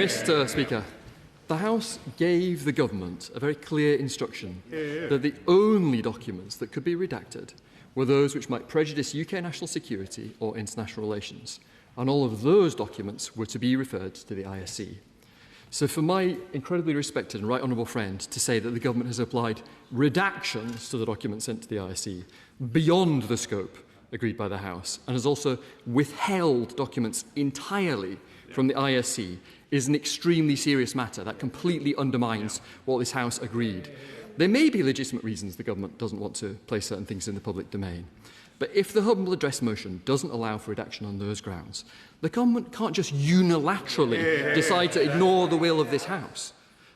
Mr. Speaker, the House gave the government a very clear instruction that the only documents that could be redacted were those which might prejudice UK national security or international relations, and all of those documents were to be referred to the ISC. So for my incredibly respected and right honourable friend to say that the government has applied redactions to the documents sent to the ISC beyond the scope agreed by the House and has also withheld documents entirely from the ISC is an extremely serious matter that completely undermines what this House agreed. There may be legitimate reasons the government doesn't want to place certain things in the public domain, but if the humble address motion doesn't allow for redaction on those grounds, the government can't just unilaterally decide to ignore the will of this House.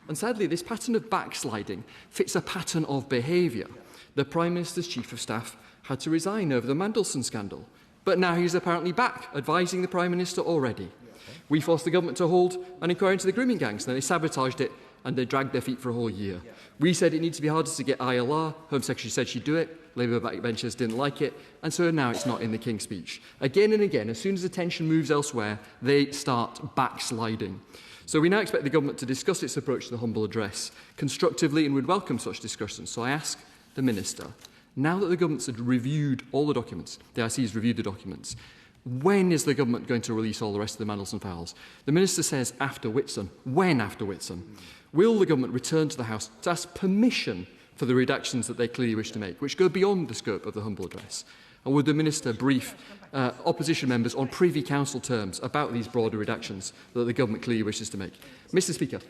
And sadly, this pattern of backsliding fits a pattern of behaviour. The Prime Minister's Chief of Staff had to resign over the Mandelson scandal, but now he's apparently back, advising the Prime Minister already. We forced the government to hold an inquiry into the grooming gangs, and then they sabotaged it and they dragged their feet for a whole year. We said it needs to be harder to get ILR. Home Secretary said she'd do it. Labour backbenchers didn't like it, and so now it's not in the King's Speech. Again and again, as soon as attention moves elsewhere, they start backsliding. So we now expect the government to discuss its approach to the humble address constructively, and would welcome such discussions. So I ask the Minister, now that the government's had reviewed all the documents, the IC has reviewed the documents, when is the government going to release all the rest of the Mandelson Files? The Minister says after Whitsun. When after Whitsun? Will the government return to the House to ask permission for the redactions that they clearly wish to make, which go beyond the scope of the humble address? And would the Minister brief opposition members on Privy Council terms about these broader redactions that the government clearly wishes to make? Mr. Speaker,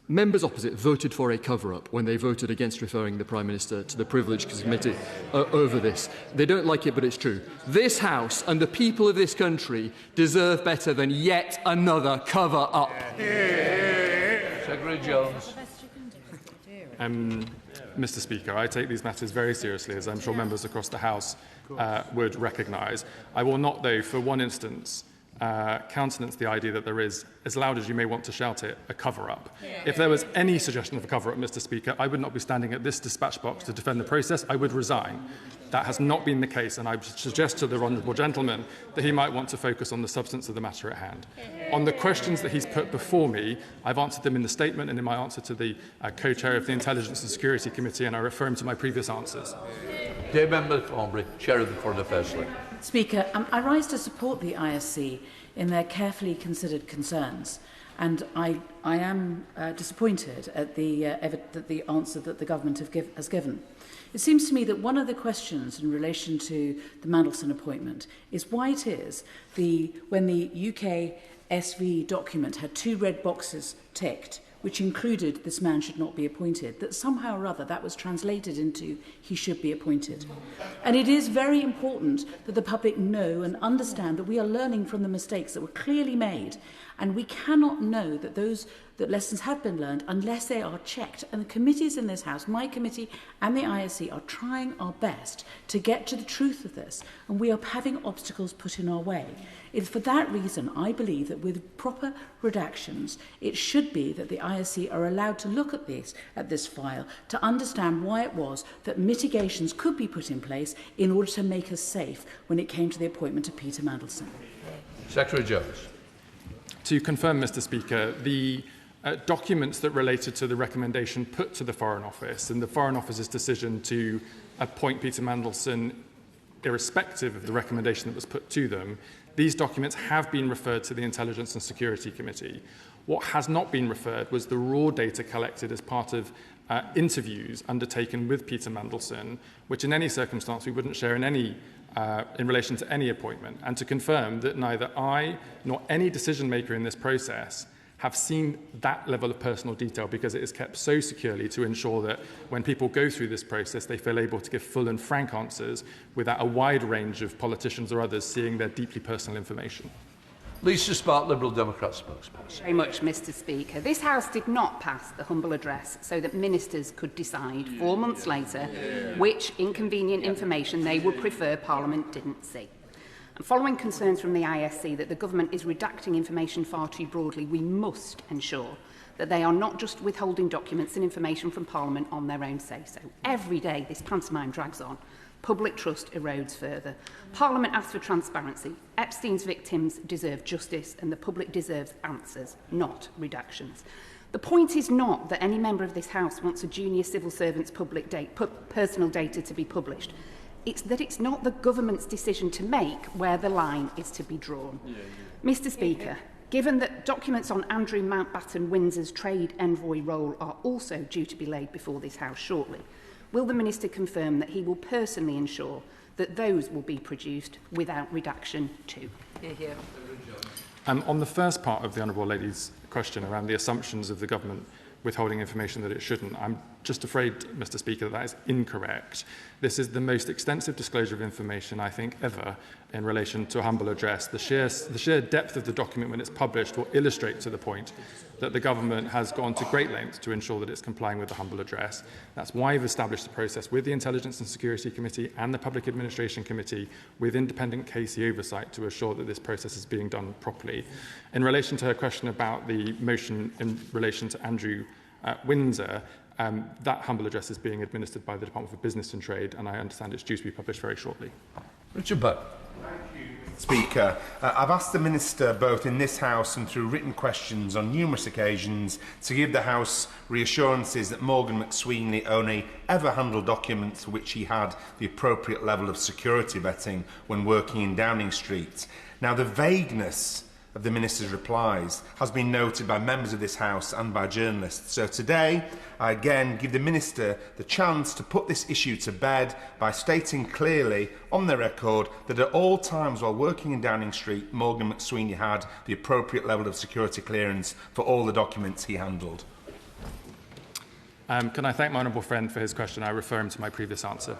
members opposite voted for a cover-up when they voted against referring the Prime Minister to the Privilege Committee over this. They don't like it, but it's true. This House and the people of this country deserve better than yet another cover-up. Secretary Jones. Mr. Speaker, I take these matters very seriously, as I'm sure members across the House would recognise. I will not, though, for one instance, countenance the idea that there is, as loud as you may want to shout it, a cover-up. If there was any suggestion of a cover-up, Mr. Speaker, I would not be standing at this dispatch box to defend the process. I would resign. That has not been the case, and I would suggest to the honourable gentleman that he might want to focus on the substance of the matter at hand. On the questions that he's put before me, I've answered them in the statement and in my answer to the co-chair of the Intelligence and Security Committee, and I refer him to my previous answers. Member Thornbury, Chair of the Court of Assembly. Speaker, I rise to support the ISC in their carefully considered concerns, and I am disappointed at the answer that the government has given. It seems to me that one of the questions in relation to the Mandelson appointment is why it is when the UK SV document had 2 red boxes ticked, which included this man should not be appointed, that somehow or other that was translated into he should be appointed. And it is very important that the public know and understand that we are learning from the mistakes that were clearly made, and we cannot know that that lessons have been learned unless they are checked. And the committees in this House, my committee and the ISC, are trying our best to get to the truth of this, and we are having obstacles put in our way. It's for that reason I believe that with proper redactions, it should be that the ISC are allowed to look at this file to understand why it was that mitigations could be put in place in order to make us safe when it came to the appointment of Peter Mandelson. Secretary Jones. To confirm, Mr. Speaker, the documents that related to the recommendation put to the Foreign Office and the Foreign Office's decision to appoint Peter Mandelson irrespective of the recommendation that was put to them, these documents have been referred to the Intelligence and Security Committee. What has not been referred was the raw data collected as part of interviews undertaken with Peter Mandelson, which in any circumstance we wouldn't share in relation to any appointment, and to confirm that neither I nor any decision maker in this process have seen that level of personal detail, because it is kept so securely to ensure that when people go through this process, they feel able to give full and frank answers without a wide range of politicians or others seeing their deeply personal information. Lisa Spark, Liberal Democrat spokesperson. Very much, Mr. Speaker. This House did not pass the humble address so that ministers could decide 4 months later which inconvenient information they would prefer Parliament didn't see. And following concerns from the ISC that the government is redacting information far too broadly, we must ensure that they are not just withholding documents and information from Parliament on their own say-so. Every day this pantomime drags on. public trust erodes further. Parliament asked for transparency. Epstein's victims deserve justice and the public deserves answers, not redactions. The point is not that any member of this House wants a junior civil servant's personal data to be published. It's that it's not the government's decision to make where the line is to be drawn. Mr. Speaker, given that documents on Andrew Mountbatten Windsor's trade envoy role are also due to be laid before this House shortly, will the Minister confirm that he will personally ensure that those will be produced without redaction too? On the first part of the Honourable Lady's question around the assumptions of the government withholding information that it shouldn't, I'm just afraid, Mr. Speaker, that is incorrect. This is the most extensive disclosure of information, I think, ever in relation to a humble address. The sheer depth of the document when it's published will illustrate to the point that the government has gone to great lengths to ensure that it's complying with the humble address. That's why we've established the process with the Intelligence and Security Committee and the Public Administration Committee with independent KC oversight to assure that this process is being done properly. In relation to her question about the motion in relation to Andrew Windsor, that humble address is being administered by the Department for Business and Trade, and I understand it's due to be published very shortly. Richard Buck. Speaker, I've asked the Minister both in this House and through written questions on numerous occasions to give the House reassurances that Morgan McSweeney only ever handled documents for which he had the appropriate level of security vetting when working in Downing Street. Now, the vagueness of the Minister's replies has been noted by members of this House and by journalists. So today, I again give the Minister the chance to put this issue to bed by stating clearly on the record that at all times while working in Downing Street, Morgan McSweeney had the appropriate level of security clearance for all the documents he handled. Can I thank my honourable friend for his question? I refer him to my previous answer.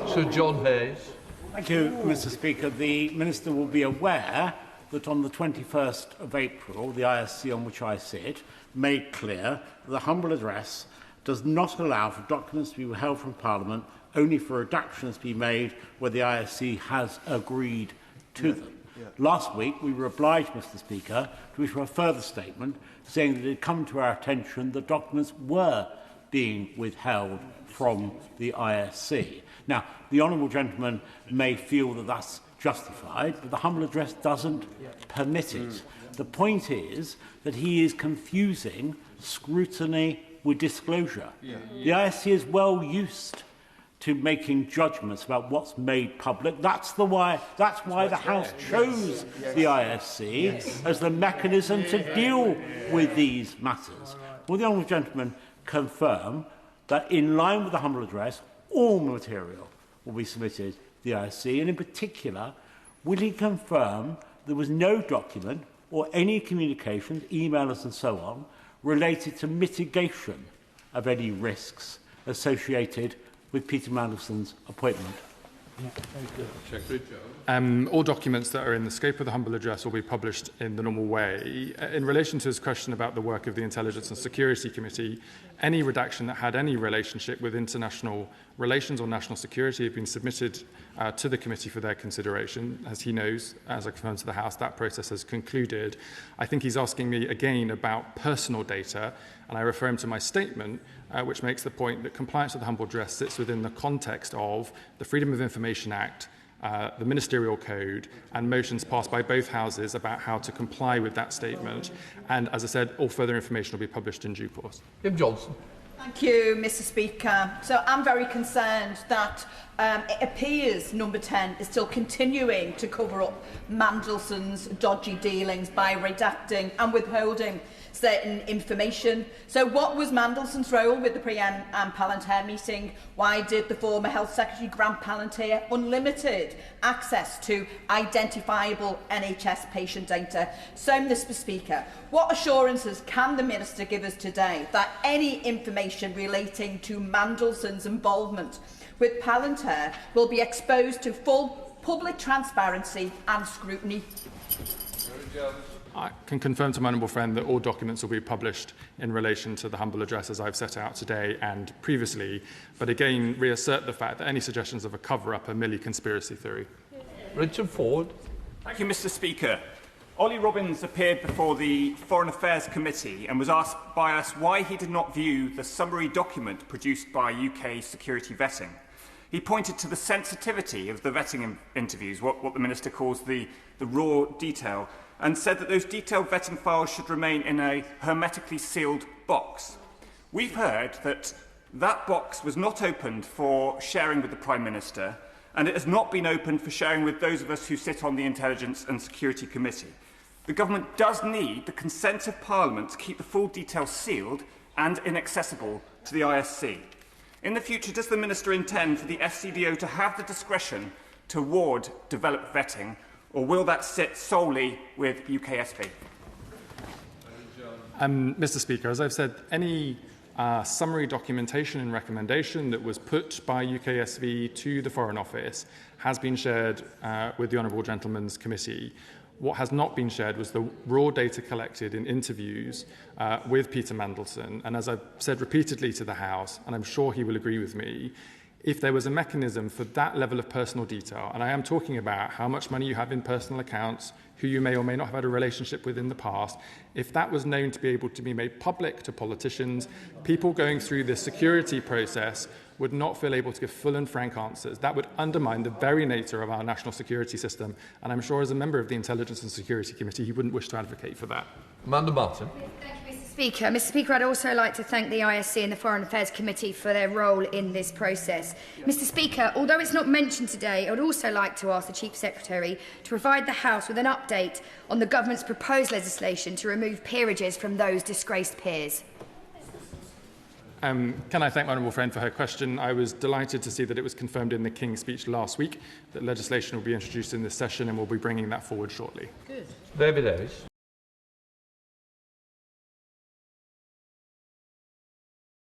Sir John Hayes. Thank you, Mr. Speaker. The Minister will be aware that on the 21st of April, the ISC on which I sit made clear that the humble address does not allow for documents to be withheld from Parliament, only for redactions to be made where the ISC has agreed to them. Last week, we were obliged, Mr. Speaker, to issue a further statement saying that it had come to our attention that documents were being withheld from the ISC. Now, the honourable gentleman may feel that that's justified, but the humble address doesn't permit it. The point is that he is confusing scrutiny with disclosure. The ISC is well used to making judgments about what's made public. That's why the House chose the ISC as the mechanism to deal with these matters. Will the honourable gentleman confirm that in line with the humble address, all material will be submitted to the ISC, and in particular, will he confirm there was no document or any communications, emailers and so on, related to mitigation of any risks associated with Peter Mandelson's appointment? All documents that are in the scope of the humble address will be published in the normal way. In relation to his question about the work of the Intelligence and Security Committee, any redaction that had any relationship with international relations or national security have been submitted to the committee for their consideration. As he knows, as I confirmed to the House, that process has concluded. I think he's asking me again about personal data, and I refer him to my statement, which makes the point that compliance with the humble address sits within the context of the Freedom of Information Act, the Ministerial Code, and motions passed by both houses about how to comply with that statement. And as I said, all further information will be published in due course. Jim Johnson. Thank you, Mr. Speaker. So I'm very concerned that it appears Number 10 is still continuing to cover up Mandelson's dodgy dealings by redacting and withholding certain information. So what was Mandelson's role with the pre-Anne Palantir meeting? Why did the former Health Secretary grant Palantir unlimited access to identifiable NHS patient data? So, Mr. Speaker, what assurances can the Minister give us today that any information relating to Mandelson's involvement with Palantir will be exposed to full public transparency and scrutiny? I can confirm to my honourable friend that all documents will be published in relation to the humble address as I've set out today and previously, but again reassert the fact that any suggestions of a cover-up are merely conspiracy theory. Richard Ford. Thank you, Mr. Speaker. Ollie Robbins appeared before the Foreign Affairs Committee and was asked by us why he did not view the summary document produced by UK security vetting. He pointed to the sensitivity of the vetting interviews, what the Minister calls the raw detail, and said that those detailed vetting files should remain in a hermetically sealed box. We've heard that that box was not opened for sharing with the Prime Minister, and it has not been opened for sharing with those of us who sit on the Intelligence and Security Committee. The Government does need the consent of Parliament to keep the full details sealed and inaccessible to the ISC. In the future, does the Minister intend for the FCDO to have the discretion to award developed vetting, or will that sit solely with UKSB? Mr. Speaker, as I've said, any summary documentation and recommendation that was put by UKSV to the Foreign Office has been shared with the Honourable Gentleman's Committee. What has not been shared was the raw data collected in interviews with Peter Mandelson. And as I've said repeatedly to the House, and I'm sure he will agree with me, if there was a mechanism for that level of personal detail, and I am talking about how much money you have in personal accounts, who you may or may not have had a relationship with in the past, if that was known to be able to be made public to politicians, people going through this security process would not feel able to give full and frank answers. That would undermine the very nature of our national security system, and I'm sure as a member of the Intelligence and Security Committee, he wouldn't wish to advocate for that. Amanda Martin. Thank you, Mr. Speaker. Mr. Speaker, I'd also like to thank the ISC and the Foreign Affairs Committee for their role in this process. Mr. Speaker, although it's not mentioned today, I would also like to ask the Chief Secretary to provide the House with an update on the Government's proposed legislation to remove peerages from those disgraced peers. Can I thank my honourable friend for her question? I was delighted to see that it was confirmed in the King's speech last week that legislation will be introduced in this session, and we'll be bringing that forward shortly. Good. David Ellis.